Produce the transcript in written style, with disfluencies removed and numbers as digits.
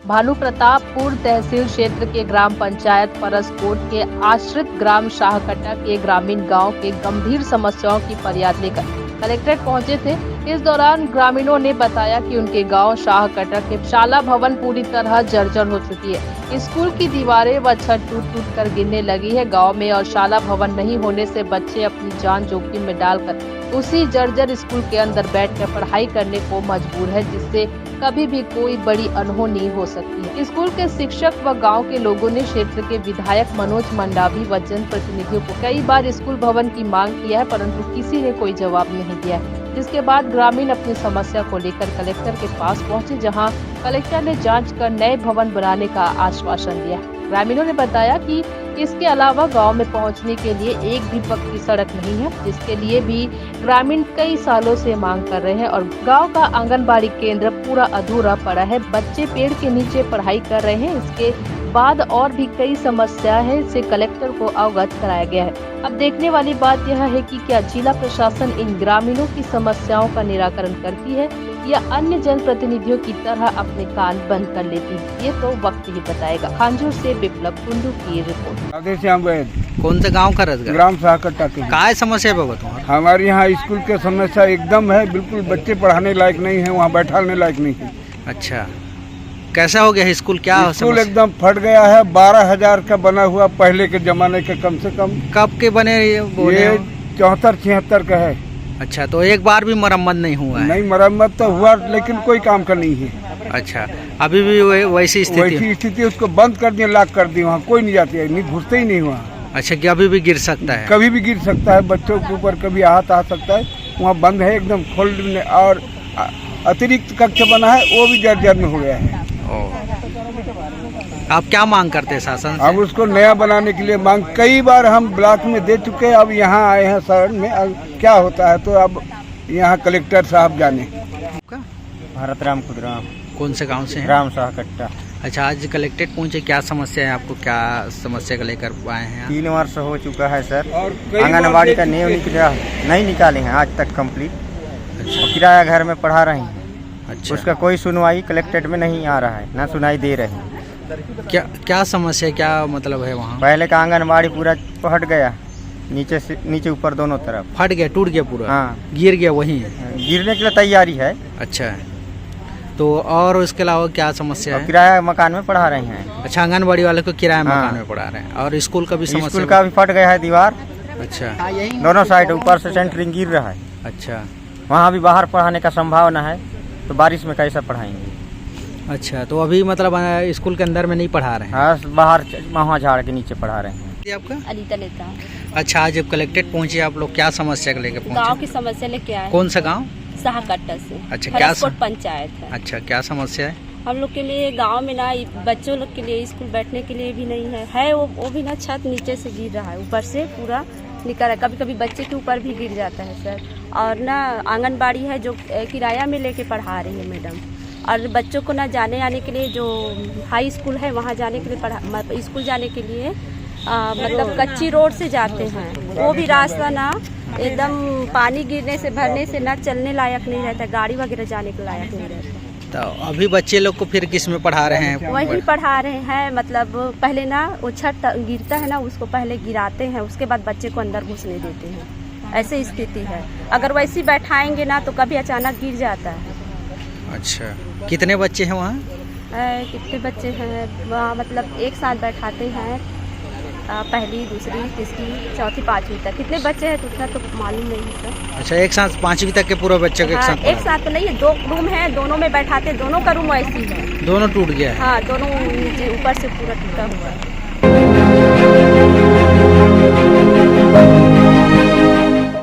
भानु प्रतापपुर तहसील क्षेत्र के ग्राम पंचायत परसकोट के आश्रित ग्राम शाहकटा के ग्रामीण गांव के गंभीर समस्याओं की फरियाद लेकर कलेक्ट्रेट पहुंचे थे। इस दौरान ग्रामीणों ने बताया कि उनके गांव शाहकटा के शाला भवन पूरी तरह जर्जर हो चुकी है। स्कूल की दीवारें व छत टूट कर गिरने लगी है। गांव में और शाला भवन नहीं होने से बच्चे अपनी जान जोखिम में डालकर उसी जर्जर स्कूल के अंदर बैठकर पढ़ाई करने को मजबूर है, जिससे कभी भी कोई बड़ी अनहोनी हो सकती है। स्कूल के शिक्षक व गांव के लोगों ने क्षेत्र के विधायक मनोज मंडावी व जनप्रतिनिधियों को कई बार स्कूल भवन की मांग किया है, परंतु किसी ने कोई जवाब नहीं दिया है। जिसके बाद ग्रामीण अपनी समस्या को लेकर कलेक्टर के पास पहुंचे, जहां कलेक्टर ने जांच कर नए भवन बनाने का आश्वासन दिया। ग्रामीणों ने बताया कि इसके अलावा गांव में पहुंचने के लिए एक भी पक्की सड़क नहीं है, जिसके लिए भी ग्रामीण कई सालों से मांग कर रहे हैं और गांव का आंगनबाड़ी केंद्र पूरा अधूरा पड़ा है। बच्चे पेड़ के नीचे पढ़ाई कर रहे हैं। इसके बाद और भी कई समस्या है, इसे कलेक्टर को अवगत कराया गया है। अब देखने वाली बात यह है कि क्या जिला प्रशासन इन ग्रामीणों की समस्याओं का निराकरण करती है या अन्य जनप्रतिनिधियों की तरह अपने कान बंद कर लेती है। ये तो वक्त ही बताएगा। खांजूर से विप्लव कुंडू की रिपोर्ट। कौन से गांव का रजगा? ग्राम शाहकटा के। काय समस्या है बाबा तुम्हारा? हमारे यहाँ स्कूल के समस्या एकदम है, बिल्कुल बच्चे पढ़ाने लायक नहीं है, वहाँ बैठाने लायक नहीं है। अच्छा, कैसा हो गया स्कूल? क्या स्कूल एकदम फट गया है। 12,000 का बना हुआ, पहले के जमाने के कम से कम। कब के बने ये 74-76 का है। अच्छा, तो एक बार भी मरम्मत नहीं हुआ है? नहीं, मरम्मत तो हुआ लेकिन कोई काम का नहीं है। अच्छा, अभी भी वैसी स्थिति उसको बंद कर दिया, लॉक कर दिया, वहाँ कोई नहीं जाती है, नहीं घुसते ही नहीं वहाँ। अच्छा, कि अभी भी गिर सकता है? कभी भी गिर सकता है, बच्चों के ऊपर कभी हाथ आ सकता है। वहाँ बंद है एकदम खोलने, और अतिरिक्त कक्ष बना है वो भी जर्जर में हो गया है। आप क्या मांग करते हैं शासन से? अब उसको नया बनाने के लिए मांग कई बार हम ब्लॉक में दे चुके हैं। अब यहाँ आए हैं शहर में, अब क्या होता है तो अब यहाँ कलेक्टर साहब जाने। भारत राम खुदराम। कौन से गांव से हैं? ग्राम शाहकट्टा। अच्छा, आज कलेक्ट्रेट पहुंचे, क्या समस्या है आपको? क्या समस्या का लेकर आए हैं? 3 वर्ष हो चुका है सर, आंगनबाड़ी का नींव नहीं निकाले हैं आज तक कंप्लीट। अच्छा। किराया घर में पढ़ा रहे हैं। अच्छा, उसका कोई सुनवाई कलेक्ट्रेट में नहीं आ रहा है, ना सुनाई दे रहे हैं। क्या समस्या, क्या मतलब है वहाँ? पहले का आंगनबाड़ी पूरा फट गया, नीचे से नीचे ऊपर दोनों तरफ फट गया, टूट गया पूरा? हाँ, गिर गया वहीं? गिरने के लिए तैयारी है। अच्छा, तो और उसके अलावा क्या समस्या है? किराया मकान में पढ़ा रहे हैं। अच्छा, आंगनबाड़ी वाले को किराया हाँ। मकान में पढ़ा रहे हैं। और स्कूल का भी समस्या? स्कूल का भी फट गया है दीवार। अच्छा, दोनों साइड ऊपर से सेंटरिंग गिर रहा है। अच्छा, वहाँ भी बाहर पढ़ाने का संभावना है, तो बारिश में कैसे पढ़ाएंगे? अच्छा, तो अभी मतलब स्कूल के अंदर में नहीं पढ़ा रहे हैं? हाँ, बाहर वहाँ झाड़ के नीचे पढ़ा रहे हैं। आपका? अलीता लेता हूँ। अच्छा, आज जब कलेक्ट्रेट पहुंचे आप लोग, क्या समस्या को लेकर पहुंचे? गांव की समस्या लेके आए। कौन सा गांव? शाहकट्टा से। अच्छा, परसकोट पंचायत है। अच्छा, क्या समस्या है? हम लोग के लिए गांव में ना बच्चों लोग के लिए स्कूल बैठने के लिए भी नहीं है वो भी ना छत नीचे से गिर रहा है, ऊपर से पूरा निकल रहा है। कभी कभी बच्चे के ऊपर भी गिर जाता है सर। और ना आंगनबाड़ी है जो किराया में लेके पढ़ा रही है मैडम, और बच्चों को ना जाने आने के लिए जो हाई स्कूल है वहाँ जाने के लिए स्कूल जाने के लिए मतलब कच्ची रोड से जाते हैं। वो भी रास्ता ना एकदम पानी गिरने से भरने से ना चलने लायक नहीं रहता, गाड़ी वगैरह जाने के लायक नहीं रहता। तो अभी बच्चे लोग को फिर किस में पढ़ा रहे हैं? वही पढ़ा रहे हैं, मतलब पहले ना वो छत गिरता है ना, उसको पहले गिराते हैं, उसके बाद बच्चे को अंदर घुसने देते हैं। ऐसी स्थिति है। अगर वैसे बैठाएंगे ना तो कभी अचानक गिर जाता है। अच्छा, कितने बच्चे हैं वहाँ? कितने बच्चे हैं वहाँ? मतलब एक साथ बैठाते हैं, पहली, दूसरी, तीसरी, चौथी, 5वीं तक। कितने बच्चे हैं तो उतना तो मालूम नहीं है सर। अच्छा, एक साथ 5वीं तक के पूरे बच्चों को एक साथ? एक साथ तो नहीं है, 2 रूम है, दोनों में बैठाते, दोनों का रूम ऐसी है। दोनों टूट गया है? हाँ, दोनों नीचे ऊपर से पूरा टूटा हुआ है।